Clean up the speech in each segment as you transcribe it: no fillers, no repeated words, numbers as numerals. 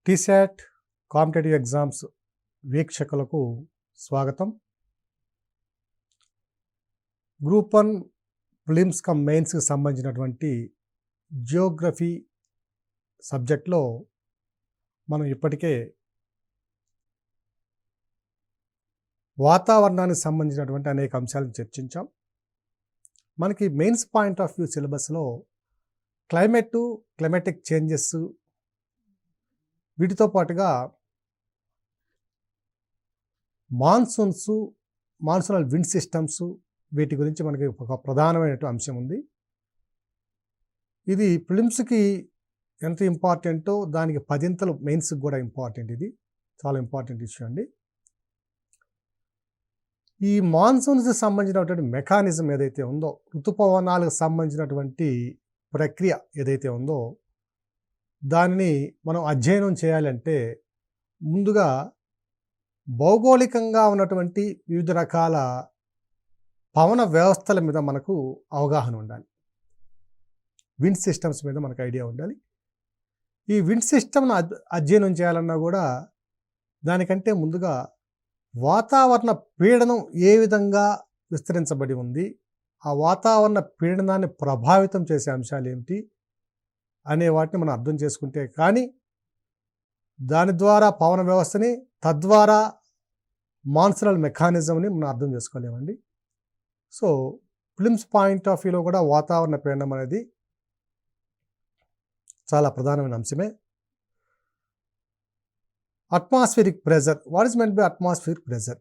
T-SAT competitive exams వీక్షకులకు స్వాగతం. Group 1 prelims come మెయిన్స్కి సంబంధించినటువంటి జియోగ్రఫీ సబ్జెక్ట్లో మనం ఇప్పటికే వాతావరణానికి సంబంధించినటువంటి అనేక అంశాలను చర్చించాం. మనకి మెయిన్స్ పాయింట్ ఆఫ్ వ్యూ సిలబస్లో క్లైమాటిక్ చేంజెస్, వీటితో పాటుగా మాన్సూనల్ విండ్ సిస్టమ్స్, వీటి గురించి మనకి ఒక ప్రధానమైనటువంటి అంశం ఉంది. ఇది ప్రిలిమ్స్కి ఎంత ఇంపార్టెంటో దానికి 10 మెయిన్స్కి కూడా ఇంపార్టెంట్. ఇది చాలా ఇంపార్టెంట్ ఇష్యూ అండి. ఈ మాన్సూన్స్కి సంబంధించినటువంటి మెకానిజం ఏదైతే ఉందో, ఋతుపవనాలకు సంబంధించినటువంటి ప్రక్రియ ఏదైతే ఉందో, దానిని మనం అధ్యయనం చేయాలంటే ముందుగా భౌగోళికంగా ఉన్నటువంటి వివిధ రకాల పవన వ్యవస్థల మీద మనకు అవగాహన ఉండాలి. విండ్ సిస్టమ్స్ మీద మనకు ఐడియా ఉండాలి. ఈ విండ్ సిస్టమ్ను అధ్యయనం చేయాలన్నా కూడా దానికంటే ముందుగా వాతావరణ పీడనం ఏ విధంగా విస్తరించబడి ఉంది, ఆ వాతావరణ పీడనాన్ని ప్రభావితం చేసే అంశాలు ఏమిటి అనే వాటిని మనం అర్థం చేసుకుంటే కానీ దాని ద్వారా పవన వ్యవస్థని, తద్వారా మాన్సూనల్ మెకానిజంని మనం అర్థం చేసుకోలేమండి. సో ప్రిలిమ్స్ పాయింట్ ఆఫ్ వ్యూలో కూడా వాతావరణ పీడనం అనేది చాలా ప్రధానమైన అంశమే. Atmospheric pressure. What is meant by atmospheric pressure?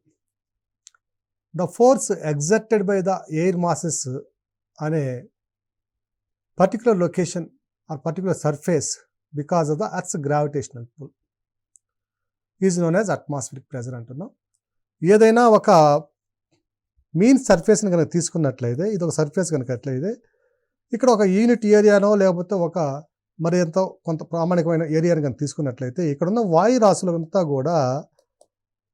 The force exerted by the air masses అనే particular location or particular surface because of the earth's gravitational pull is known as atmospheric pressure అంటున్నాం. ఏదైనా ఒక mean సర్ఫేస్ని కనుక తీసుకున్నట్లయితే, ఇది ఒక surface కనుక ఎట్లయితే, ఇక్కడ ఒక యూనిట్ ఏరియానో లేకపోతే ఒక మరి ఎంతో కొంత ప్రామాణికమైన ఏరియాని కనుక తీసుకున్నట్లయితే, ఇక్కడున్న వాయు రాశులంతా కూడా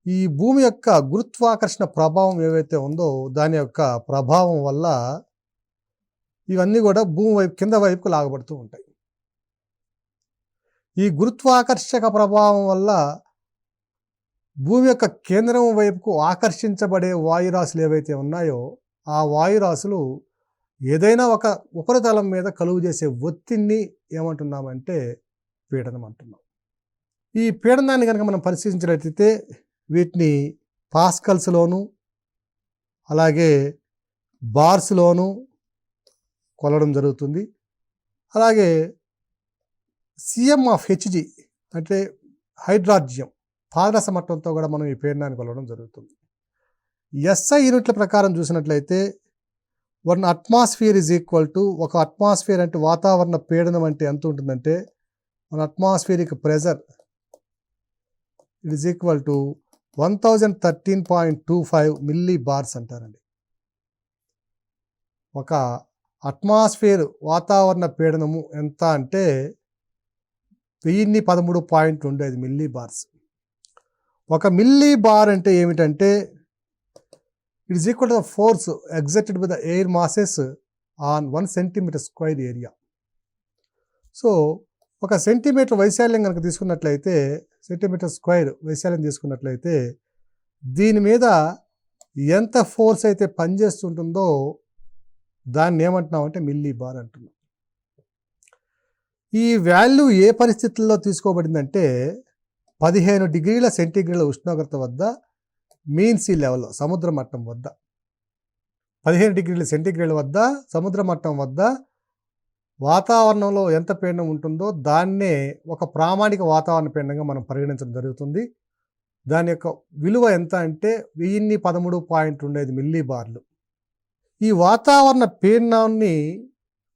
ఈ భూమి యొక్క గురుత్వాకర్షణ ప్రభావం ఏవైతే ఉందో దాని యొక్క ప్రభావం వల్ల ఇవన్నీ కూడా భూమి వైపు కింద వైపుకు లాగబడుతూ ఉంటాయి. ఈ గురుత్వాకర్షక ప్రభావం వల్ల భూమి యొక్క కేంద్రం వైపుకు ఆకర్షించబడే వాయురాశులు ఏవైతే ఉన్నాయో ఆ వాయురాశులు ఏదైనా ఒక ఉపరితలం మీద కలుగు చేసే ఒత్తిడిని ఏమంటున్నామంటే పీడనం అంటున్నాం. ఈ పీడనాన్ని కనుక మనం పరిశీలించినట్లయితే వీటిని పాస్కల్స్లోను అలాగే బార్స్లోను కొలవడం జరుగుతుంది. అలాగే CM(Hg) అంటే హైడ్రార్జియం, పాదరస మట్టంతో కూడా మనం ఈ పీడనాన్ని కొలవడం జరుగుతుంది. SI యూనిట్ల ప్రకారం చూసినట్లయితే 1 అట్మాస్ఫియర్ ఈజ్ ఈక్వల్ టు, ఒక అట్మాస్ఫియర్ అంటే వాతావరణ పీడనం అంటే ఎంత ఉంటుందంటే 1 atmospheric pressure it is equal to 1013.25 milli bars అంటారండి. ఒక అట్మాస్ఫియర్ వాతావరణ పీడనము ఎంత అంటే 1013.25 మిల్లీ బార్స్. ఒక మిల్లీ బార్ అంటే ఏమిటంటే it is equal to the force exerted by the air masses on 1 cm² area. So ఒక సెంటీమీటర్ వైశాల్యం కనుక తీసుకున్నట్లయితే, సెంటీమీటర్² వైశాల్యం తీసుకున్నట్లయితే దీని మీద ఎంత ఫోర్స్ అయితే పనిచేస్తుంటుందో దాన్ని ఏమంటున్నామంటే మిల్లీ బార్ అంటున్నాం. ఈ వాల్యూ ఏ పరిస్థితుల్లో తీసుకోబడిందంటే 15 డిగ్రీల సెంటీగ్రేడ్ ఉష్ణోగ్రత వద్ద మీన్ సీ లెవెల్లో, సముద్ర మట్టం వద్ద 15 డిగ్రీల సెంటీగ్రేడ్ వద్ద సముద్ర మట్టం వద్ద వాతావరణంలో ఎంత పీడనం ఉంటుందో దాన్నే ఒక ప్రామాణిక వాతావరణ పీడనంగా మనం పరిగణించడం జరుగుతుంది. దాని యొక్క విలువ ఎంత అంటే 1013.25 మిల్లీ బార్లు. ఈ వాతావరణ పీడనాన్ని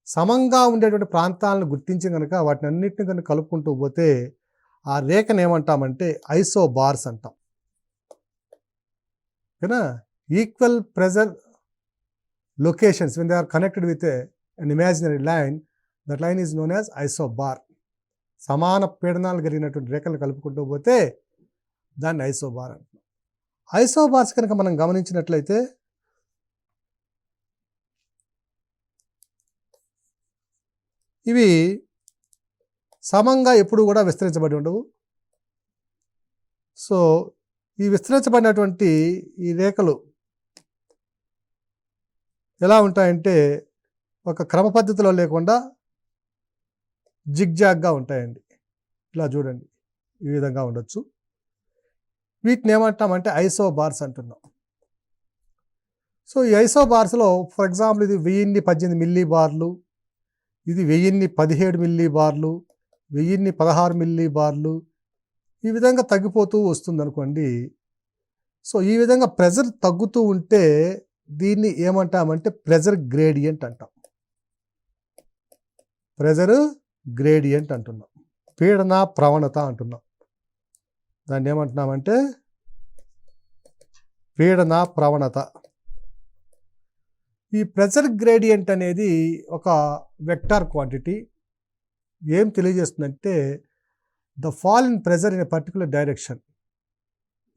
సమంగా ఉండేటువంటి ప్రాంతాలను గుర్తించి కనుక వాటిని అన్నింటినీ కనుక కలుపుకుంటూ పోతే ఆ రేఖను ఏమంటామంటే ఐసోబార్స్ అంటాం. ఓకేనా? Equal pressure locations when they are connected with an imaginary line, that line is known as isobar. సమాన పీడనాలు కలిగినటువంటి రేఖలు కలుపుకుంటూ పోతే దాన్ని ఐసోబార్ అంటాం. ఐసోబార్స్ కనుక మనం గమనించినట్లయితే ఇవి సమంగా ఎప్పుడు కూడా విస్తరించబడి ఉండవు. సో ఈ విస్తరించబడినటువంటి ఈ రేఖలు ఎలా ఉంటాయంటే ఒక క్రమ పద్ధతిలో లేకుండా జిగ్జాగ్గా ఉంటాయండి. ఇలా చూడండి, ఈ విధంగా ఉండొచ్చు. వీటిని ఏమంటామంటే ఐసోబార్స్ అంటున్నాం. సో ఈ ఐసోబార్స్లో ఫర్ ఎగ్జాంపుల్ ఇది 1018 మిల్లీ బార్లు, ఇది 1017 మిల్లీ బార్లు, 1016 మిల్లీ బార్లు, ఈ విధంగా తగ్గిపోతూ వస్తుంది అనుకోండి. సో ఈ విధంగా ప్రెజర్ తగ్గుతూ ఉంటే దీన్ని ఏమంటామంటే ప్రెజర్ గ్రేడియంట్ అంటాం. ప్రెజర్ గ్రేడియంట్ అంటున్నాం. పీడన ప్రవణత అంటున్నాం. దాన్ని ఏమంటున్నామంటే పీడన ప్రవణత. ఈ ప్రెజర్ గ్రేడియంట్ అనేది ఒక వెక్టార్ క్వాంటిటీ. ఏం తెలియజేస్తుందంటే the fall in pressure in a particular direction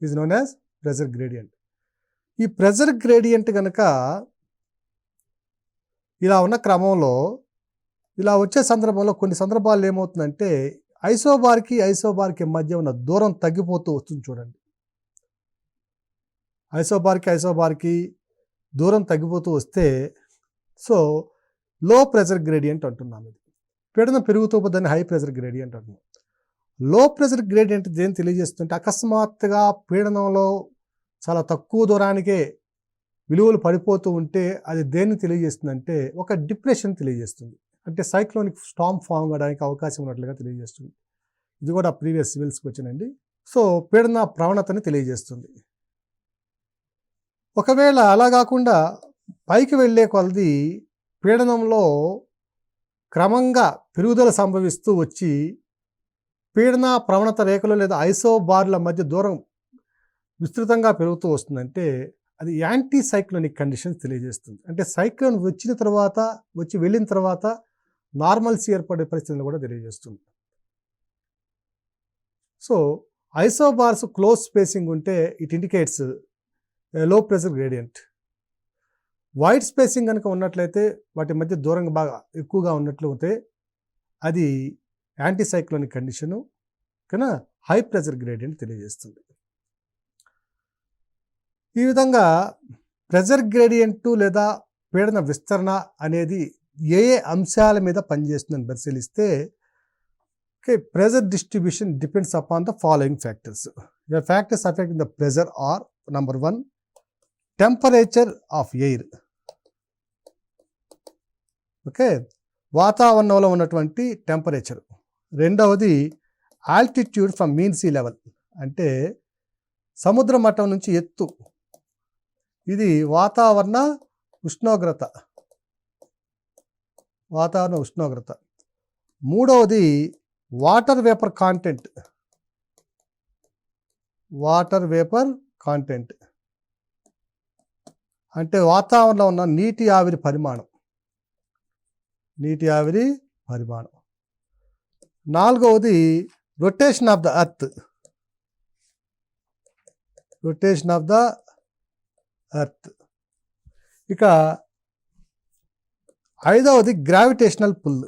is known as pressure gradient. ఈ ప్రెజర్ గ్రేడియంట్ కనుక ఇలా ఉన్న క్రమంలో ఇలా వచ్చే సందర్భంలో కొన్ని సందర్భాల్లో ఏమవుతుందంటే ఐసోబార్కి మధ్య ఉన్న దూరం తగ్గిపోతూ వస్తుంది చూడండి. ఐసోబార్కి దూరం తగ్గిపోతూ వస్తే సో లో ప్రెజర్ గ్రేడియంట్ అంటున్నాం. ఇది పీడనం పెరుగుతూ పోతుందని హై ప్రెజర్ గ్రేడియంట్ అంటున్నాం. లో ప్రెజర్ గ్రేడియంట్ దేని తెలియజేస్తుంటే అకస్మాత్తుగా పీడనంలో చాలా తక్కువ దూరానికే విలువలు పడిపోతూ ఉంటే అది దేన్ని తెలియజేస్తుందంటే ఒక డిప్రెషన్ తెలియజేస్తుంది. అంటే సైక్లోనిక్ స్టార్మ్ ఫామ్ అవడానికి అవకాశం ఉన్నట్లుగా తెలియజేస్తుంది. ఇది కూడా ప్రీవియస్ సివిల్స్కి వచ్చినండి. సో పీడన ప్రవణతని తెలియజేస్తుంది. ఒకవేళ అలా కాకుండా పైకి వెళ్ళే కొలది పీడనంలో క్రమంగా పెరుగుదల సంభవిస్తూ వచ్చి పీడన ప్రవణత రేఖలు లేదా ఐసోబార్ల మధ్య దూరం విస్తృతంగా పెరుగుతూ వస్తుందంటే అది యాంటీ సైక్లోనిక్ కండిషన్స్ తెలియజేస్తుంది. అంటే సైక్లోన్ వచ్చి వెళ్ళిన తర్వాత నార్మల్సీ ఏర్పడే పరిస్థితులను కూడా తెలియజేస్తుంది. సో ఐసోబార్స్ క్లోజ్ స్పేసింగ్ ఉంటే ఇట్ ఇండికేట్స్ లో ప్రెజర్ గ్రేడియంట్. వైడ్ స్పేసింగ్ కనుక ఉన్నట్లయితే వాటి మధ్య దూరంగా బాగా ఎక్కువగా ఉన్నట్లు ఉంటే అది యాంటీ సైక్లోనిక్ కండిషను కన్నా హై ప్రెజర్ గ్రేడియంట్ తెలియజేస్తుంది. ఈ విధంగా ప్రెజర్ గ్రేడియంట్ లేదా పీడన విస్తరణ అనేది ఏ అంశాల మీద పనిచేస్తుందని పరిశీలిస్తే pressure distribution depends upon the following factors. The factors affecting the pressure are number 1 temperature of air. Okay, వాతావరణంలో ఉన్నటువంటి టెంపరేచర్. రెండవది altitude from mean sea level, అంటే సముద్ర మట్టం నుంచి ఎత్తు. ఇది వాతావరణ ఉష్ణోగ్రత. మూడవది వాటర్ వేపర్ కాంటెంట్, అంటే వాతావరణంలో ఉన్న నీటి ఆవిరి పరిమాణం. నాలుగవది రొటేషన్ ఆఫ్ ద ఎర్త్. ఇక ఐదవది గ్రావిటేషనల్ పుల్.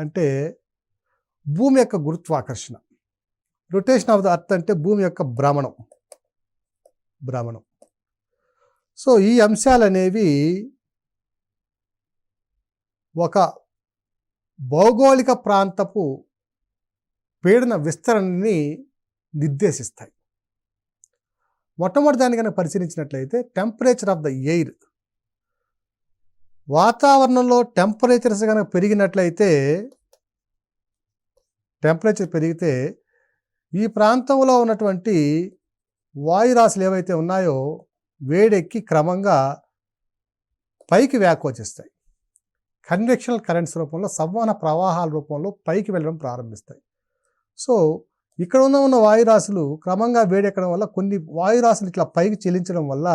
అంటే భూమి యొక్క గురుత్వాకర్షణ. రొటేషన్ ఆఫ్ ద ఎర్త్ అంటే భూమి యొక్క భ్రమణం. సో ఈ అంశాలనేవి ఒక భౌగోళిక ప్రాంతపు పీడన విస్తరణని నిర్దేశిస్తాయి. మొట్టమొదటి దాన్ని కనుక పరిశీలించినట్లయితే టెంపరేచర్ ఆఫ్ ద ఎయిర్. వాతావరణంలో టెంపరేచర్స్ కనుక పెరిగితే ఈ ప్రాంతంలో ఉన్నటువంటి వాయురాశులు ఏవైతే ఉన్నాయో వేడెక్కి క్రమంగా పైకి వ్యాకోచిస్తాయి. కన్వెక్షనల్ కరెంట్స్ రూపంలో, సంవహన ప్రవాహాల రూపంలో పైకి వెళ్ళడం ప్రారంభిస్తాయి. సో ఇక్కడ ఉన్న వాయురాశులు క్రమంగా వేడెక్కడం వల్ల కొన్ని వాయురాశులు ఇట్లా పైకి చెల్లించడం వల్ల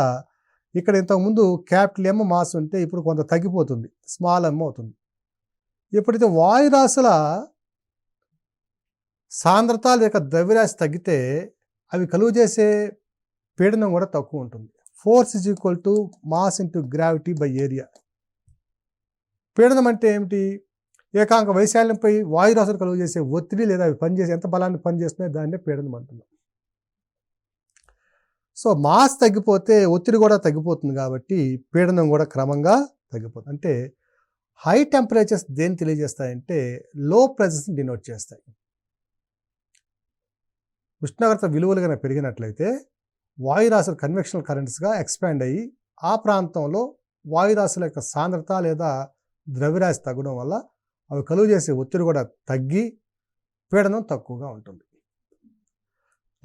ఇక్కడ ఇంతకుముందు క్యాపిటల్ M మాస్ ఉంటే ఇప్పుడు కొంత తగ్గిపోతుంది, స్మాల్ m అవుతుంది. ఎప్పుడైతే వాయురాశుల సాంద్రత లేక ద్రవ్యరాశి తగ్గితే అవి కలుగు చేసే పీడనం కూడా తక్కువ ఉంటుంది. Force is equal to mass into gravity by area. పీడనం అంటే ఏమిటి? ఏకాంక వైశాల్యంపై వాయురాశులు కలుగు చేసే ఒత్తిడి లేదా అవి పనిచేసే ఎంత బలాన్ని పనిచేస్తున్నాయో దాన్నే పీడనం అంటున్నాం. సో మాస్ తగ్గిపోతే ఒత్తిడి కూడా తగ్గిపోతుంది కాబట్టి పీడనం కూడా క్రమంగా తగ్గిపోతుంది. అంటే హై టెంపరేచర్స్ దేన్ని తెలియజేస్తాయంటే లో ప్రెజర్స్ని డినోట్ చేస్తాయి. ఉష్ణోగ్రత విలువలు కనుక పెరిగినట్లయితే వాయురాశులు కన్వెక్షనల్ కరెంట్స్గా ఎక్స్పాండ్ అయ్యి ఆ ప్రాంతంలో వాయురాశుల యొక్క సాంద్రత లేదా ద్రవ్యరాశి తగ్గడం వల్ల అవి కలుగు చేసే ఒత్తిడి కూడా తగ్గి పీడనం తక్కువగా ఉంటుంది.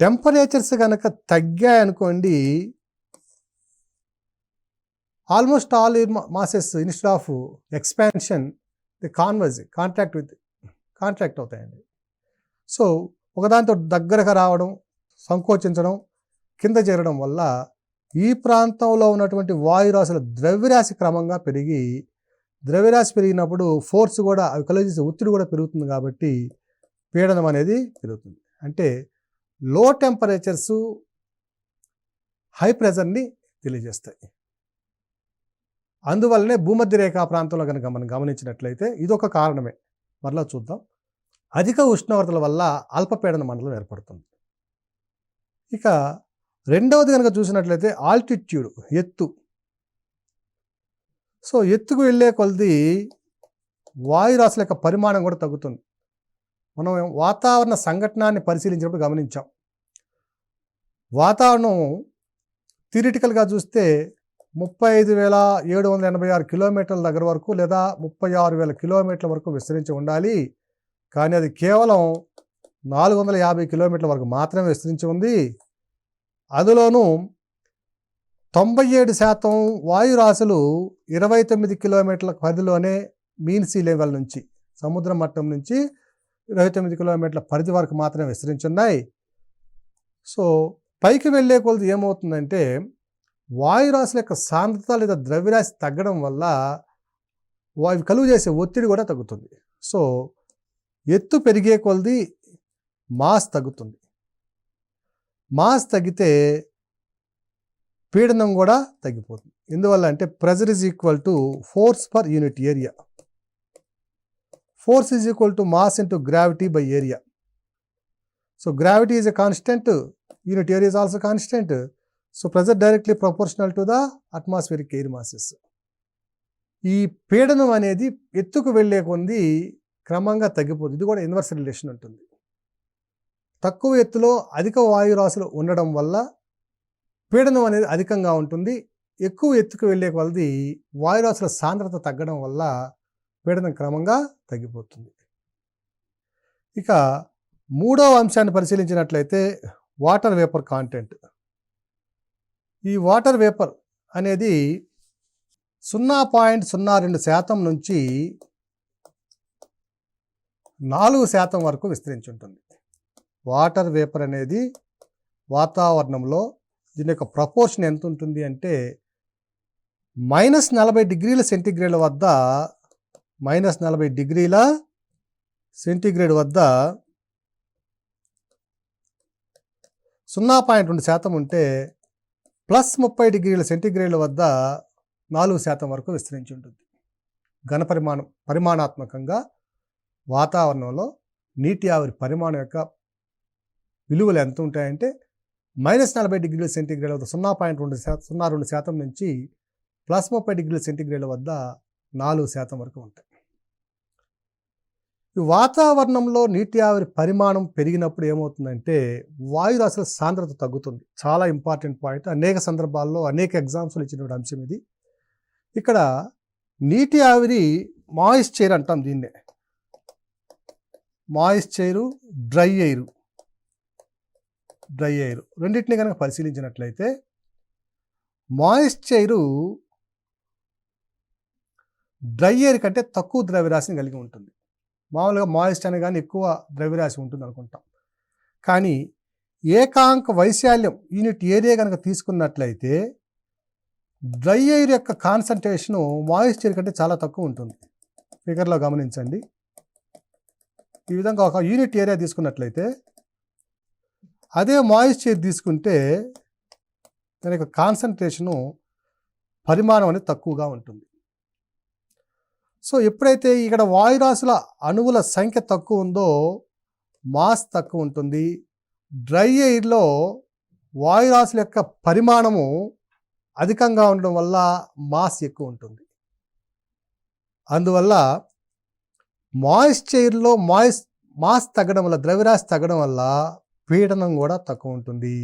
టెంపరేచర్స్ కనుక తగ్గాయనుకోండి, almost all masses instead of expansion the contract అవుతాయండి. సో ఒకదాంతో దగ్గరగా రావడం, సంకోచించడం, కింద చేరడం వల్ల ఈ ప్రాంతంలో ఉన్నటువంటి వాయురాశుల ద్రవ్యరాశి క్రమంగా పెరిగి, ద్రవ్యరాశి పెరిగినప్పుడు ఫోర్స్ కూడా అవి కలిగేసే ఒత్తిడి కూడా పెరుగుతుంది కాబట్టి పీడనం అనేది పెరుగుతుంది. అంటే లో టెంపరేచర్స్ హై ప్రెజర్ని తెలియజేస్తాయి. అందువల్లనే భూమధ్య రేఖా ప్రాంతంలో కనుక మనం గమనించినట్లయితే ఇదొక కారణమే. మరలా చూద్దాం. అధిక ఉష్ణోగ్రతల వల్ల అల్పపీడన మండలం ఏర్పడుతుంది. ఇక రెండవది కనుక చూసినట్లయితే ఆల్టిట్యూడ్, ఎత్తు. సో ఎత్తుకు వెళ్ళే కొలది వాయురాశుల యొక్క పరిమాణం కూడా తగ్గుతుంది. మనం వాతావరణ సంఘటనాన్ని పరిశీలించినప్పుడు గమనించాం. వాతావరణం థియరిటికల్గా చూస్తే 35,786 కిలోమీటర్ల దగ్గర వరకు లేదా 36,000 కిలోమీటర్ల వరకు విస్తరించి ఉండాలి. కానీ అది కేవలం 450 కిలోమీటర్ల వరకు మాత్రమే విస్తరించి ఉంది. అందులోనూ 97% వాయురాశులు 29 కిలోమీటర్ల పరిధిలోనే మీన్ సీ లెవెల్ నుంచి, సముద్ర మట్టం నుంచి 29 కిలోమీటర్ల పరిధి వరకు మాత్రమే విస్తరించి ఉన్నాయి. సో పైకి వెళ్ళే కొలది ఏమవుతుందంటే వాయురాశుల యొక్క సాంద్రత లేదా ద్రవ్యరాశి తగ్గడం వల్ల అవి కలుగు చేసే ఒత్తిడి కూడా తగ్గుతుంది. సో ఎత్తు పెరిగే కొలది మాస్ తగ్గుతుంది. మాస్ తగ్గితే పీడనం కూడా తగ్గిపోతుంది. ఎందువల్ల అంటే pressure is equal to force per unit area. Force is equal to mass into gravity by area. So gravity is a constant, unit area is also constant. So pressure directly proportional to the atmospheric air masses. ఈ పీడనం అనేది ఎత్తుకు వెళ్ళే కొద్ది క్రమంగా తగ్గిపోతుంది. ఇది కూడా ఇన్వర్స్ రిలేషన్ ఉంటుంది. తక్కువ ఎత్తులో అధిక వాయురాశులు ఉండడం వల్ల పీడనం అనేది అధికంగా ఉంటుంది. ఎక్కువ ఎత్తుకు వెళ్ళే కొలది వాయురాశుల సాంద్రత తగ్గడం వల్ల పీడనం క్రమంగా తగ్గిపోతుంది. ఇక మూడవ అంశాన్ని పరిశీలించినట్లయితే వాటర్ వేపర్ కాంటెంట్. ఈ వాటర్ వేపర్ అనేది 0.02% నుంచి 4% వరకు విస్తరించి ఉంటుంది. వాటర్ వేపర్ అనేది వాతావరణంలో దీని యొక్క ప్రపోర్షన్ ఎంత ఉంటుంది అంటే -40 డిగ్రీల సెంటీగ్రేడ్ వద్ద -40 డిగ్రీల సెంటీగ్రేడ్ వద్ద 0.2% ఉంటే +30 డిగ్రీల సెంటీగ్రేడ్ల వద్ద 4% వరకు విస్తరించి ఉంటుంది. ఘన పరిమాణాత్మకంగా వాతావరణంలో నీటి ఆవిరి పరిమాణం యొక్క విలువలు ఎంత ఉంటాయంటే -40 డిగ్రీల సెంటీగ్రేడ్ వద్ద 0.02% నుంచి +30 డిగ్రీల సెంటీగ్రేడ్ వద్ద 4% వరకు ఉంటాయి. ఈ వాతావరణంలో నీటి ఆవిరి పరిమాణం పెరిగినప్పుడు ఏమవుతుందంటే వాయురాశుల సాంద్రత తగ్గుతుంది. చాలా ఇంపార్టెంట్ పాయింట్. అనేక సందర్భాల్లో అనేక ఎగ్జామ్స్లో ఇచ్చినటువంటి అంశం ఇది. ఇక్కడ నీటి ఆవిరి మాయిశ్చర్ అంటాం దీన్నే. మాయిశ్చరు, డ్రై ఎయిర్ రెండింటిని కనుక పరిశీలించినట్లయితే మాయిశ్చరు డ్రై ఎయిర్ కంటే తక్కువ ద్రవ్యరాశిని కలిగి ఉంటుంది. మామూలుగా మాయిస్ట్ అనే కానీ ఎక్కువ ద్రవ్యరాశి ఉంటుంది అనుకుంటాం. కానీ ఏకాంక వైశాల్యం యూనిట్ ఏరియా కనుక తీసుకున్నట్లయితే డ్రై ఎయిర్ యొక్క కాన్సన్ట్రేషను మాయిశ్చర్ కంటే చాలా తక్కువ ఉంటుంది. ఫిగర్లో గమనించండి. ఈ విధంగా ఒక యూనిట్ ఏరియా తీసుకున్నట్లయితే అదే మాయిశ్చర్ తీసుకుంటే దాని యొక్క కాన్సన్ట్రేషను పరిమాణం అనేది తక్కువగా ఉంటుంది. సో ఎప్పుడైతే ఇక్కడ వాయురాశుల అణువుల సంఖ్య తక్కువ ఉందో మాస్ తక్కువ ఉంటుంది. డ్రై ఎయిర్లో వాయురాశుల యొక్క పరిమాణము అధికంగా ఉండడం వల్ల మాస్ ఎక్కువ ఉంటుంది. అందువల్ల మాయిశ్చర్లో మాస్ తగ్గడం వల్ల, ద్రవ్యరాశి తగ్గడం వల్ల పీడనం కూడా తక్కువ ఉంటుంది.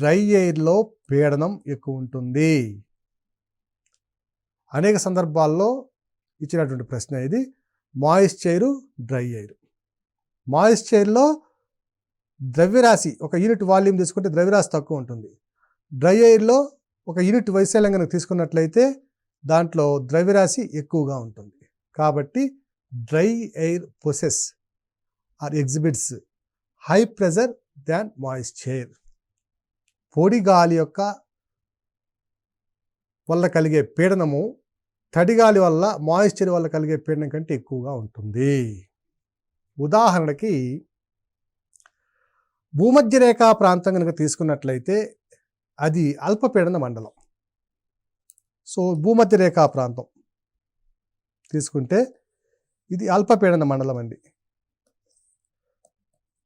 డ్రై ఎయిర్లో పీడనం ఎక్కువ ఉంటుంది. అనేక సందర్భాల్లో ఇచ్చినటువంటి ప్రశ్న ఇది. Moisture, dry air. మాయిశ్చర్లో ద్రవ్యరాశి ఒక యూనిట్ వాల్యూమ్ తీసుకుంటే ద్రవ్యరాశి తక్కువ ఉంటుంది. డ్రై ఎయిర్లో ఒక యూనిట్ వైశాల్యం కనుక తీసుకున్నట్లయితే దాంట్లో ద్రవ్యరాశి ఎక్కువగా ఉంటుంది. కాబట్టి dry air possess or exhibits high pressure than moisture. పొడి గాలి యొక్క వల్ల కలిగే పీడనము తడి గాలి వల్ల, మాయిశ్చర్ వల్ల కలిగే పీడనం కంటే ఎక్కువగా ఉంటుంది. ఉదాహరణకి భూమధ్యరేఖా ప్రాంతం కనుక తీసుకున్నట్లయితే అది అల్పపీడన మండలం. సో భూమధ్యరేఖా ప్రాంతం తీసుకుంటే ఇది అల్పపీడన మండలం అండి.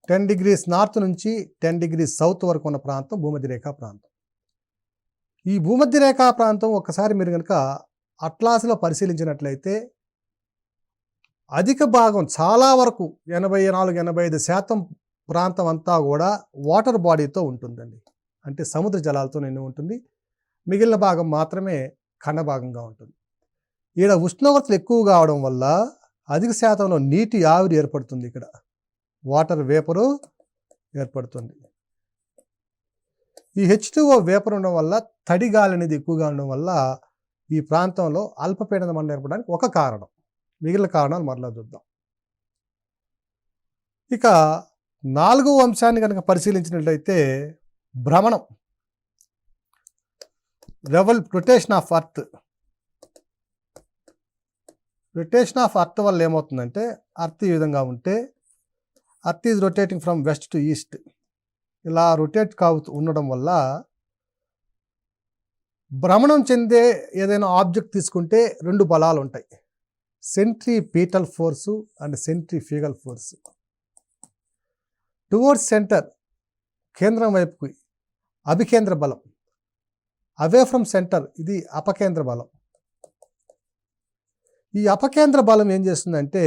10 degrees నార్త్ నుంచి 10 degrees సౌత్ వరకు ఉన్న ప్రాంతం భూమధ్యరేఖా ప్రాంతం. ఈ భూమధ్యరేఖా ప్రాంతం ఒక్కసారి మీరు కనుక అట్లాస్లో పరిశీలించినట్లయితే అధిక భాగం, చాలా వరకు 84-85% ప్రాంతం అంతా కూడా వాటర్ బాడీతో ఉంటుందండి. అంటే సముద్ర జలాలతో నిండి ఉంటుంది. మిగిలిన భాగం మాత్రమే ఖండ భాగంగా ఉంటుంది. ఈడ ఉష్ణోగ్రతలు ఎక్కువ కావడం వల్ల అధిక శాతంలో నీటి ఆవిరి ఏర్పడుతుంది. ఇక్కడ వాటర్ వేపరు ఏర్పడుతుంది. ఈ H2O వేపర్ ఉండడం వల్ల, తడి గాలి అనేది ఎక్కువగా ఉండడం వల్ల ఈ ప్రాంతంలో అల్పపీడన మండలం ఏర్పడడానికి ఒక కారణం. మిగిలిన కారణాలు మరలా చూద్దాం. ఇక 4వ అంశాన్ని కనుక పరిశీలించినట్లయితే భ్రమణం, rotation of earth. Rotation of earth వల్ల ఏమవుతుందంటే, అర్త్ ఈ విధంగా ఉంటే earth is rotating from west to east. ఇలా రొటేట్ కావుతూ ఉండడం వల్ల భ్రమణం చెందే ఏదైనా ఆబ్జెక్ట్ తీసుకుంటే 2 బలాలు ఉంటాయి. Centripetal force and centrifugal force. Towards centre, కేంద్రం వైపుకి అభికేంద్ర బలం. అవే ఫ్రమ్ సెంటర్, ఇది అపకేంద్ర బలం. ఈ అపకేంద్ర బలం ఏం చేస్తుందంటే,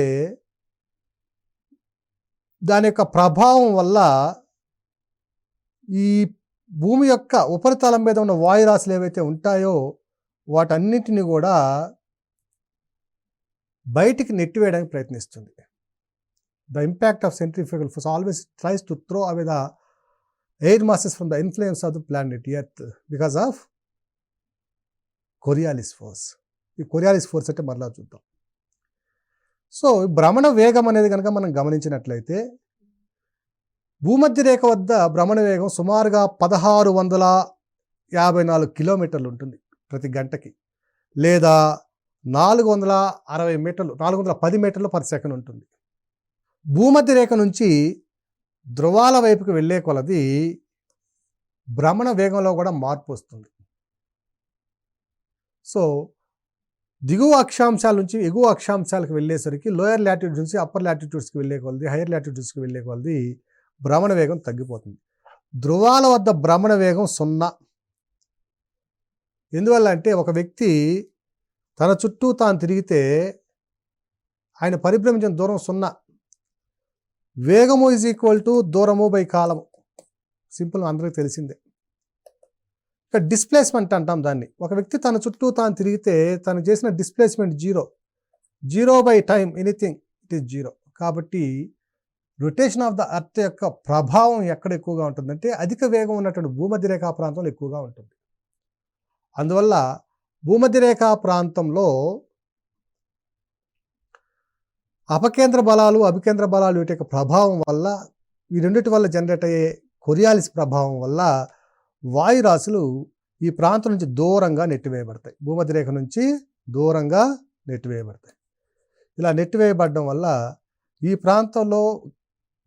దాని యొక్క ప్రభావం వల్ల ఈ భూమి యొక్క ఉపరితలం మీద ఉన్న వాయురాశులు ఏవైతే ఉంటాయో వాటన్నిటిని కూడా బయటికి నెట్టివేయడానికి ప్రయత్నిస్తుంది. The impact of centrifugal force always tries to throw away the air masses from the influence of the planet Earth because of Coriolis force. ఈ కొరియాలిస్ ఫోర్స్ అంటే మరలా చూద్దాం. సో భ్రమణ వేగం అనేది కనుక మనం గమనించినట్లయితే భూమధ్య రేఖ వద్ద భ్రమణ వేగం సుమారుగా 1654 కిలోమీటర్లు ఉంటుంది ప్రతి గంటకి, లేదా 460 మీటర్లు, 410 మీటర్లు పర్ సెకండ్ ఉంటుంది. భూమధ్య రేఖ నుంచి ధ్రువాల వైపుకి వెళ్ళే కొలది భ్రమణ వేగంలో కూడా మార్పు వస్తుంది. సో దిగువ అక్షాంశాల నుంచి ఎగువ అక్షాంశాలకు వెళ్ళేసరికి లోయర్ లాటిట్యూడ్స్ నుంచి అప్పర్ లాటిట్యూడ్స్కి వెళ్ళే కొలది, హైయర్ లాటిట్యూడ్స్కి వెళ్ళే కొలది భ్రమణ వేగం తగ్గిపోతుంది. ధ్రువాల వద్ద భ్రమణ వేగం 0. ఎందువల్ల అంటే ఒక వ్యక్తి తన చుట్టూ తాను తిరిగితే ఆయన పరిభ్రమించిన దూరం 0. వేగము ఈజ్ ఈక్వల్ టు దూరము బై కాలము. సింపుల్, అందరికీ తెలిసిందే. ఇక డిస్ప్లేస్మెంట్ అంటాం దాన్ని. ఒక వ్యక్తి తన చుట్టూ తాను తిరిగితే తను చేసిన displacement 0 by time anything it is 0. కాబట్టి రొటేషన్ ఆఫ్ ద అర్త్ యొక్క ప్రభావం ఎక్కడ ఎక్కువగా ఉంటుందంటే అధిక వేగం ఉన్నటువంటి భూమధ్యరేఖా ప్రాంతంలో ఎక్కువగా ఉంటుంది. అందువల్ల భూమధ్యరేఖా ప్రాంతంలో అపకేంద్ర బలాలు, అభికేంద్ర బలాలు వీటి యొక్క ప్రభావం వల్ల, ఈ రెండింటి వల్ల జనరేట్ అయ్యే కొరియాలిస్ ప్రభావం వల్ల వాయురాశులు ఈ ప్రాంతం నుంచి దూరంగా నెట్టివేయబడతాయి. భూమధ్యరేఖ నుంచి దూరంగా నెట్టివేయబడతాయి. ఇలా నెట్టివేయబడడం వల్ల ఈ ప్రాంతంలో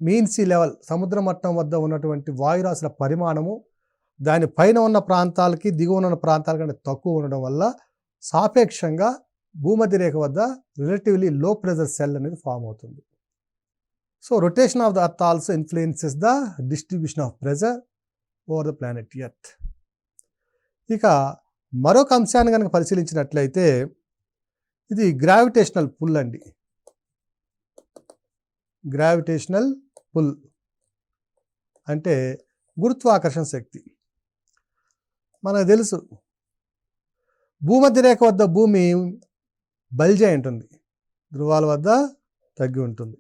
మీన్ సీ లెవెల్, సముద్ర మట్టం వద్ద ఉన్నటువంటి వాయురాశుల పరిమాణము దాని పైన ఉన్న ప్రాంతాలకి దిగువన ఉన్న ప్రాంతాల కంటే తక్కువ ఉండడం వల్ల సాపేక్షంగా భూమధ్య రేఖ వద్ద రిలేటివ్లీ లో ప్రెజర్ సెల్ అనేది ఫామ్ అవుతుంది. So rotation of the earth also influences the distribution of pressure over the planet earth. ఇక మరొక అంశాన్ని కనుక పరిశీలించినట్లయితే ఇది గ్రావిటేషనల్ పుల్ అండి. గ్రావిటేషనల్ పుల్ అంటే గురుత్వాకర్షణ శక్తి. మనకు తెలుసు భూమధ్య రేఖ వద్ద భూమి బల్జే ఉంటుంది, ధ్రువాల వద్ద తగ్గి ఉంటుంది.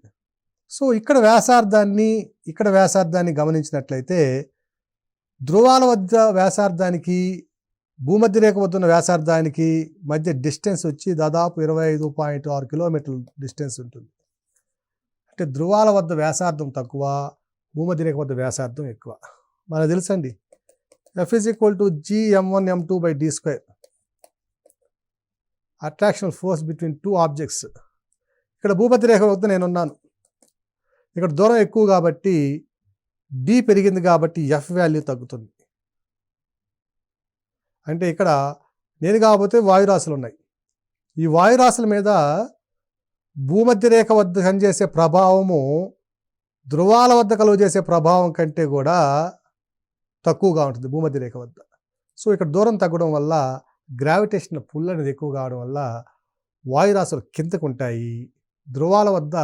సో ఇక్కడ వ్యాసార్థాన్ని గమనించినట్లయితే ధ్రువాల వద్ద వ్యాసార్థానికి భూమధ్య రేఖ వద్ద ఉన్న వ్యాసార్థానికి మధ్య డిస్టెన్స్ వచ్చి దాదాపు 25.6 కిలోమీటర్ల డిస్టెన్స్ ఉంటుంది. అంటే ధ్రువాల వద్ద వ్యాసార్థం తక్కువ, భూమధ్య రేఖ వద్ద వ్యాసార్థం ఎక్కువ. మనకు తెలుసండి F = gm1m2/d², attractional force between two objects. ఇక్కడ భూమధ్య రేఖ వద్ద నేనున్నాను, ఇక్కడ దూరం ఎక్కువ కాబట్టి d పెరిగింది కాబట్టి F వాల్యూ తగ్గుతుంది. అంటే ఇక్కడ నేను కాకపోతే వాయురాశులు ఉన్నాయి. ఈ వాయురాశుల మీద భూమధ్య రేఖ వద్ద కనిచేసే ప్రభావము ధ్రువాల వద్ద కలుగజేసే ప్రభావం కంటే కూడా తక్కువగా ఉంటుంది భూమధ్య రేఖ వద్ద. సో ఇక్కడ దూరం తగ్గడం వల్ల గ్రావిటేషన్ పుల్ అనేది ఎక్కువ కావడం వల్ల వాయురాశులు కిందకు ఉంటాయి. ధ్రువాల వద్ద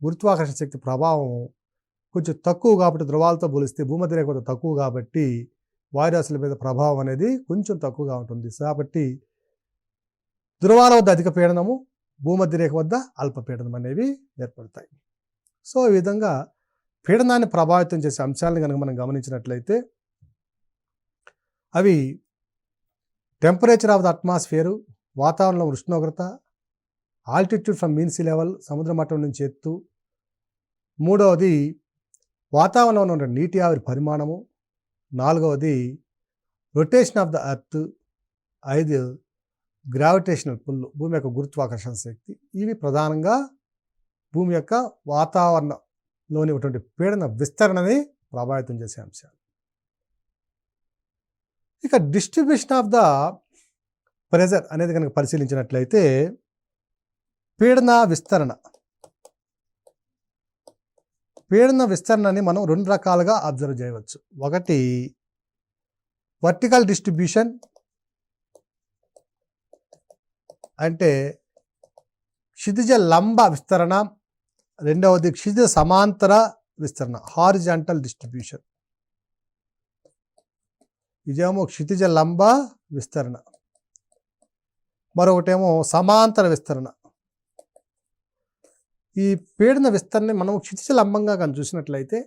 గురుత్వాకర్షణ శక్తి ప్రభావం కొంచెం తక్కువ కాబట్టి ధ్రువాలతో పోలిస్తే భూమధ్య రేఖ వద్ద తక్కువ కాబట్టి వాయురాశుల మీద ప్రభావం అనేది కొంచెం తక్కువగా ఉంటుంది. కాబట్టి ధ్రువాల వద్ద అధిక పీడనము, భూమధ్య రేఖ వద్ద అల్పపీడనం అనేవి ఏర్పడతాయి. సో ఈ విధంగా పీడనాన్ని ప్రభావితం చేసే అంశాలను కనుక మనం గమనించినట్లయితే అవి టెంపరేచర్ ఆఫ్ ద అట్మాస్ఫియర్, వాతావరణంలో ఉష్ణోగ్రత, altitude from mean sea level, సముద్ర మట్టం నుంచి ఎత్తు, మూడవది వాతావరణంలో ఉన్న నీటి ఆవిరి పరిమాణము, నాలుగవది rotation of the earth, 5 gravitational pull, భూమి యొక్క గురుత్వాకర్షణ శక్తి. ఇవి ప్రధానంగా భూమి యొక్క వాతావరణంలోని ఉన్నటువంటి పీడన విస్తరణని ప్రభావితం చేసే అంశాలు. ఇక డిస్ట్రిబ్యూషన్ ఆఫ్ ద ప్రెజర్ అనేది కనుక పరిశీలించినట్లయితే పీడన విస్తరణని మనం 2 రకాలుగా అబ్జర్వ్ చేయవచ్చు. ఒకటి వర్టికల్ డిస్ట్రిబ్యూషన్, అంటే క్షితిజ లంబ విస్తరణ. రెండవది క్షితిజ సమాంతర విస్తరణ, హారిజాంటల్ డిస్ట్రిబ్యూషన్. ఇదేమో క్షితిజ లంబ విస్తరణ, మరొకటేమో సమాంతర విస్తరణ. ఈ పీడన విస్తరణ మనం క్షితిజ లంబంగా కానీ చూసినట్లయితే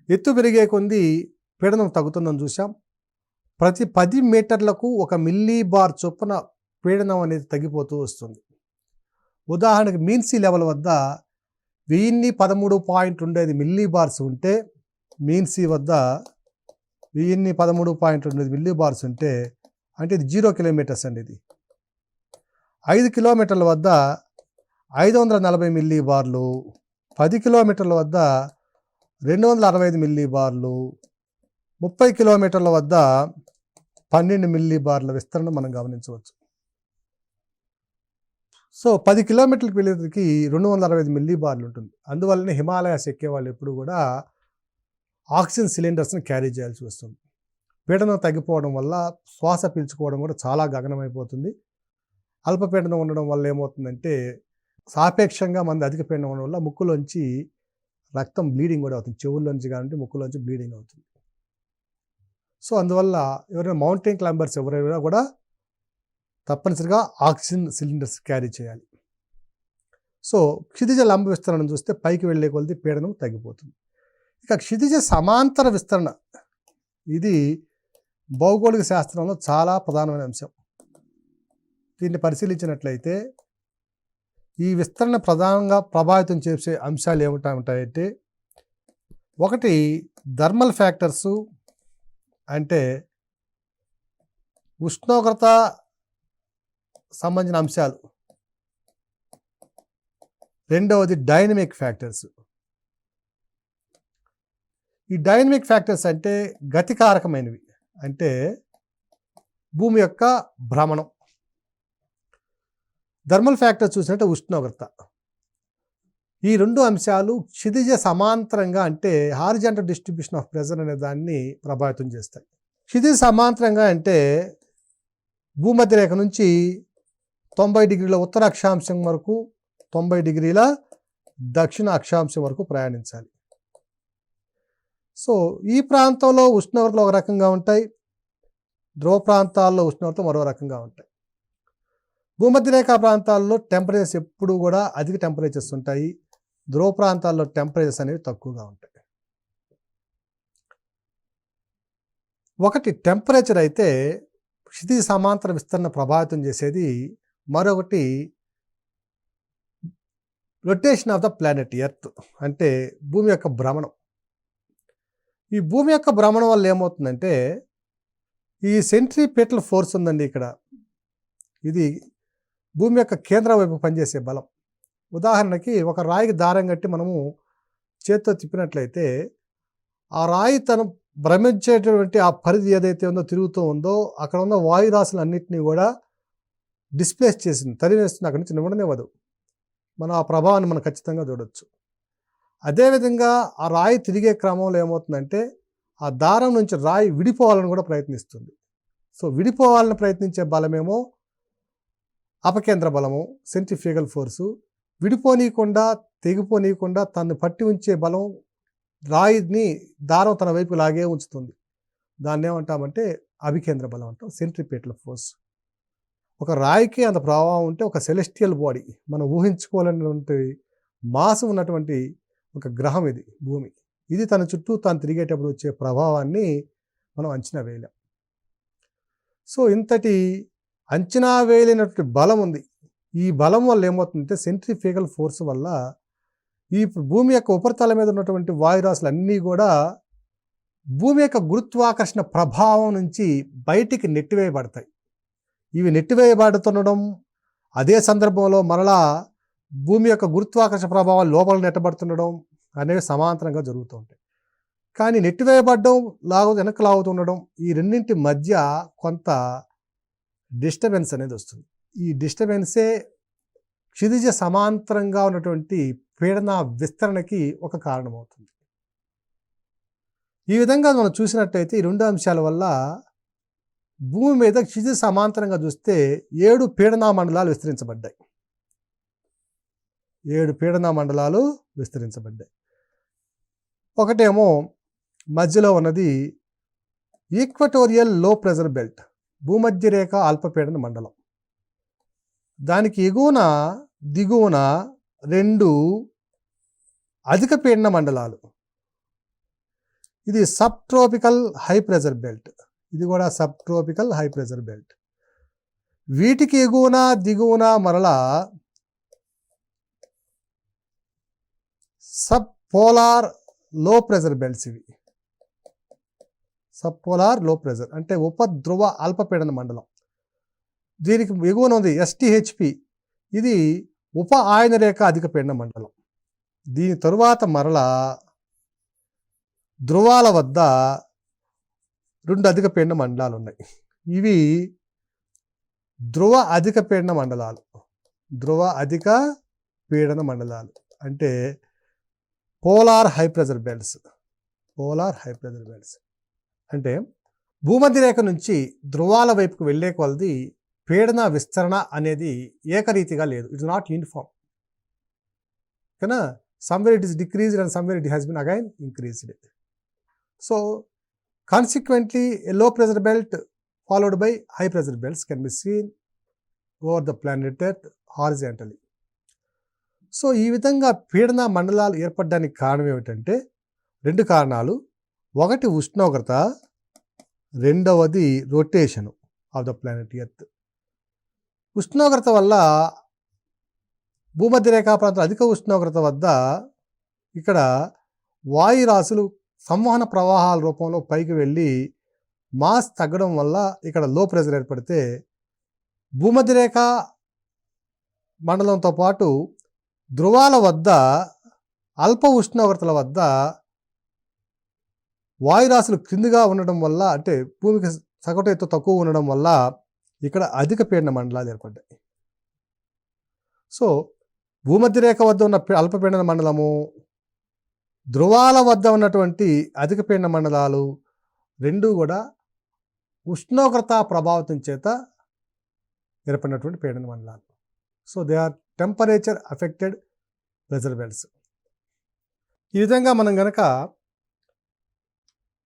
ఎత్తు పెరిగే కొద్దీ పీడనం తగ్గుతుందని చూసాం. ప్రతి 10 మీటర్లకు 1 మిల్లీబార్ చొప్పున పీడనం అనేది తగ్గిపోతూ వస్తుంది. ఉదాహరణకు మీన్ సీ లెవెల్ వద్ద 1013.28 మిల్లీబార్స్ ఉంటే, మీన్ సీ వద్ద 1013.28 మిల్లీబార్స్ ఉంటే అంటే ఇది 0 కిలోమీటర్స్ అండి. ఇది 5 కిలోమీటర్ల వద్ద 540 మిల్లీబార్లు, 10 కిలోమీటర్ల వద్ద 265 మిల్లీబార్లు, 30 కిలోమీటర్ల వద్ద 12 మిల్లీబార్ల విస్తరణ మనం గమనించవచ్చు. సో 10 కిలోమీటర్లకు వెళ్ళేసరికి 265 మిల్లీబార్లు ఉంటుంది. అందువల్లనే హిమాలయాస్ ఎక్కే వాళ్ళు ఎప్పుడు కూడా ఆక్సిజన్ సిలిండర్స్ని క్యారీ చేయాల్సి వస్తుంది. పీడనం తగ్గిపోవడం వల్ల శ్వాస పీల్చుకోవడం కూడా చాలా గగనమైపోతుంది. అల్పపీడనం ఉండడం వల్ల ఏమవుతుందంటే సాపేక్షంగా మంది అధిక పీడనం ఉండడం వల్ల ముక్కులోంచి రక్తం బ్లీడింగ్ కూడా అవుతుంది. చెవుల్లోంచి కాబట్టి ముక్కులోంచి బ్లీడింగ్ అవుతుంది. సో అందువల్ల ఎవరైనా మౌంటైన్ క్లైంబర్స్ ఎవరైనా కూడా తప్పనిసరిగా ఆక్సిజన్ సిలిండర్స్ క్యారీ చేయాలి. సో క్షితిజ లంబ విస్తరణ చూస్తే పైకి వెళ్ళే కొలది పీడనం తగ్గిపోతుంది. ఇక క్షితిజ సమాంతర విస్తరణ, ఇది భౌగోళిక శాస్త్రంలో చాలా ప్రధానమైన అంశం. దీన్ని పరిశీలించినట్లయితే ఈ విస్తరణ ప్రధానంగా ప్రభావితం చేసే అంశాలు ఏమిటంటే, ఒకటి థర్మల్ ఫ్యాక్టర్సు, అంటే ఉష్ణోగ్రత సంబంధించిన అంశాలు. రెండవది డైనమిక్ ఫ్యాక్టర్స్. ఈ డైనమిక్ ఫ్యాక్టర్స్ అంటే గతికారకమైనవి, అంటే భూమి యొక్క భ్రమణం. థర్మల్ ఫ్యాక్టర్ చూసినట్టే ఉష్ణోగ్రత. ఈ 2 అంశాలు క్షితిజ సమాంతరంగా అంటే హారిజాంటల్ డిస్ట్రిబ్యూషన్ ఆఫ్ ప్రెజర్ అనే దాన్ని ప్రభావితం చేస్తాయి. క్షితిజ సమాంతరంగా అంటే భూమధ్య రేఖ నుంచి 90 డిగ్రీల ఉత్తర అక్షాంశం వరకు 90 డిగ్రీల దక్షిణ అక్షాంశం వరకు ప్రయాణించాలి. సో ఈ ప్రాంతంలో ఉష్ణోగ్రతలు ఒక రకంగా ఉంటాయి, ధ్రువ ప్రాంతాల్లో ఉష్ణోగ్రతలు మరో రకంగా ఉంటాయి. భూమధ్య రేఖా ప్రాంతాల్లో టెంపరేచర్స్ ఎప్పుడు కూడా అధిక టెంపరేచర్స్ ఉంటాయి, ధ్రువ ప్రాంతాల్లో టెంపరేచర్స్ అనేవి తక్కువగా ఉంటాయి. ఒకటి టెంపరేచర్ అయితే క్షితిజ సమాంతర విస్తరణ ప్రభావితం చేసేది, మరొకటి rotation of the planet earth అంటే భూమి యొక్క భ్రమణం. ఈ భూమి యొక్క భ్రమణం వల్ల ఏమవుతుందంటే ఈ సెంట్రిపెటల్ ఫోర్స్ ఉందండి ఇక్కడ, ఇది భూమి యొక్క కేంద్రం వైపు పనిచేసే బలం. ఉదాహరణకి ఒక రాయికి దారం కట్టి మనము చేత్తో తిప్పినట్లయితే ఆ రాయి తను భ్రమించేటటువంటి ఆ పరిధి ఏదైతే ఉందో తిరుగుతూ ఉందో అక్కడ ఉన్న వాయురాశులన్నింటినీ కూడా డిస్ప్లేస్ చేసింది, తరివేస్తుంది, అక్కడి నుంచి నివ్వడనివ్వదు. మనం ఆ ప్రభావాన్ని మనం ఖచ్చితంగా చూడవచ్చు. అదేవిధంగా ఆ రాయి తిరిగే క్రమంలో ఏమవుతుందంటే ఆ దారం నుంచి రాయి విడిపోవాలని కూడా ప్రయత్నిస్తుంది. సో విడిపోవాలని ప్రయత్నించే బలమేమో అపకేంద్ర బలము, సెంట్రిఫ్యూగల్ ఫోర్సు. విడిపోనీయకుండా తెగిపోనీయకుండా తను పట్టి ఉంచే బలం రాయిని దారం తన వైపు లాగే ఉంచుతుంది. దాన్ని ఏమంటామంటే అభికేంద్ర బలం అంటాం, సెంట్రిపెటల్ ఫోర్స్. ఒక రాయికి అంత ప్రభావం ఉంటే ఒక సెలెస్టియల్ బాడీ, మనం ఊహించుకోవాలన్నటువంటి మాసం ఉన్నటువంటి ఒక గ్రహం ఇది భూమి. ఇది తన చుట్టూ తాను తిరిగేటప్పుడు వచ్చే ప్రభావాన్ని మనం అంచనా వేయలేం. సో ఇంతటి అంచనా వేయలేనటువంటి బలం ఉంది. ఈ బలం వల్ల ఏమవుతుందంటే సెంట్రిఫ్యూగల్ ఫోర్స్ వల్ల ఈ భూమి యొక్క ఉపరితలం మీద ఉన్నటువంటి వాయురాశులు అన్నీ కూడా భూమి యొక్క గురుత్వాకర్షణ ప్రభావం నుంచి బయటికి నెట్టివేయబడతాయి. ఇవి నెట్టివేయబడుతుండడం, అదే సందర్భంలో మరలా భూమి యొక్క గురుత్వాకర్షణ ప్రభావం లోపల నెట్టబడుతుండడం అనేవి సమాంతరంగా జరుగుతూ ఉంటాయి. కానీ నెట్టివేయబడడం వెనక్కి లాగుతుండడం, ఈ రెండింటి మధ్య కొంత డిస్టర్బెన్స్ అనేది వస్తుంది. ఈ డిస్టర్బెన్సే క్షితిజ సమాంతరంగా ఉన్నటువంటి పీడన విస్తరణకి ఒక కారణమవుతుంది. ఈ విధంగా మనం చూసినట్టయితే ఈ 2 అంశాల వల్ల భూమి మీద క్షితిజ సమాంతరంగా చూస్తే 7 పీడనా మండలాలు విస్తరించబడ్డాయి. 7 పీడనా మండలాలు విస్తరించబడ్డాయి. ఒకటేమో మధ్యలో ఉన్నది ఈక్వటోరియల్ లో ప్రెజర్ బెల్ట్, భూమధ్య రేఖ అల్పపీడన మండలం. దానికి ఎగువన దిగువన 2 అధిక పీడన మండలాలు. ఇది sub tropical high pressure belt, ఇది కూడా sub tropical high pressure belt. వీటికి ఎగువన దిగువన మరలా సబ్ పోలార్ లో ప్రెజర్ బెల్ట్స్. ఇవి సబ్ పోలార్ లో ప్రెజర్ అంటే ఉపధ్రువ అల్పపీడన మండలం. దీనికి ఎగువన ఉంది ఎస్టీహెచ్పి, ఇది ఉప ఆయన రేఖ అధిక పీడన మండలం. దీని తరువాత మరలా ధ్రువాల వద్ద 2 అధిక పీడన మండలాలు ఉన్నాయి. ఇవి ధ్రువ అధిక పీడన మండలాలు. ధ్రువ అధిక పీడన మండలాలు అంటే polar high pressure belts. Polar high pressure belts అంటే భూమధ్య రేఖ నుంచి ధ్రువాల వైపుకు వెళ్ళే కొలది పీడన విస్తరణ అనేది ఏకరీతిగా లేదు. It's not uniform. కానీ somewhere it is decreased and somewhere it has been again increased. So consequently a low pressure belt followed by high pressure belts can be seen over the planet earth horizontally. So ఈ విధంగా పీడన మండలాలు ఏర్పడడానికి కారణం ఏమిటంటే 2 కారణాలు. ఒకటి ఉష్ణోగ్రత, రెండవది rotation of the planet earth. ఉష్ణోగ్రత వల్ల భూమధ్య రేఖా ప్రాంతం అధిక ఉష్ణోగ్రత వద్ద ఇక్కడ వాయురాశులు సంవహన ప్రవాహాల రూపంలో పైకి వెళ్ళి మాస్ తగ్గడం వల్ల ఇక్కడ లో ప్రెజర్ ఏర్పడితే, భూమధ్య రేఖ మండలంతో పాటు ధ్రువాల వద్ద అల్ప ఉష్ణోగ్రతల వద్ద వాయురాశులు క్రిందిగా ఉండడం వల్ల, అంటే భూమికి సగటు ఎత్తు తక్కువ ఉండడం వల్ల ఇక్కడ అధిక పీడన మండలాలు ఏర్పడ్డాయి. సో భూమధ్యరేఖ వద్ద ఉన్న అల్పపీడన మండలము, ధ్రువాల వద్ద ఉన్నటువంటి అధిక పీడన మండలాలు రెండూ కూడా ఉష్ణోగ్రత ప్రభావితం చేత ఏర్పడినటువంటి పీడన మండలాలు. So they are temperature affected pressure belts. ఈ విధంగా మనం గనక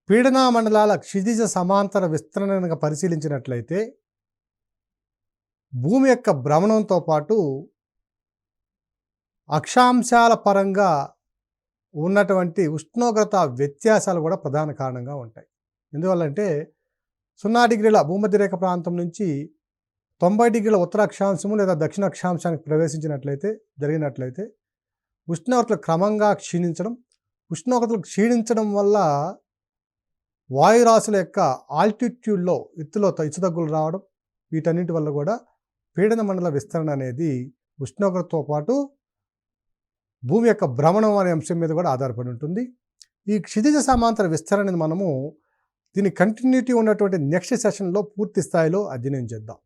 పీడన మండలాల క్షితిజ సమాంతర విస్తరణగా పరిశీలించినట్లయితే భూమి యొక్క భ్రమణంతో పాటు అక్షాంశాల పరంగా ఉన్నటువంటి ఉష్ణోగ్రత వ్యత్యాసాలు కూడా ప్రధాన కారణంగా ఉంటాయి. ఎందువల్లంటే 0 డిగ్రీల భూమధ్యరేఖ ప్రాంతం నుంచి 90 డిగ్రీల ఉత్తర అక్షాంశము లేదా దక్షిణ అక్షాంశానికి జరిగినట్లయితే ఉష్ణోగ్రతలు క్రమంగా క్షీణించడం, ఉష్ణోగ్రతలు క్షీణించడం వల్ల వాయురాశుల యొక్క ఆల్టిట్యూడ్లో ఎత్తులో హెచ్చుతగ్గులు రావడం, వీటన్నిటి వల్ల కూడా పీడన మండల విస్తరణ అనేది ఉష్ణోగ్రతతో పాటు భూమి యొక్క భ్రమణం అనే అంశం మీద కూడా ఆధారపడి ఉంటుంది. ఈ క్షితిజ సమాంతర విస్తరణ మనము దీని కంటిన్యూటీ ఉన్నటువంటి నెక్స్ట్ సెషన్లో పూర్తి స్థాయిలో అధ్యయనం చేద్దాం.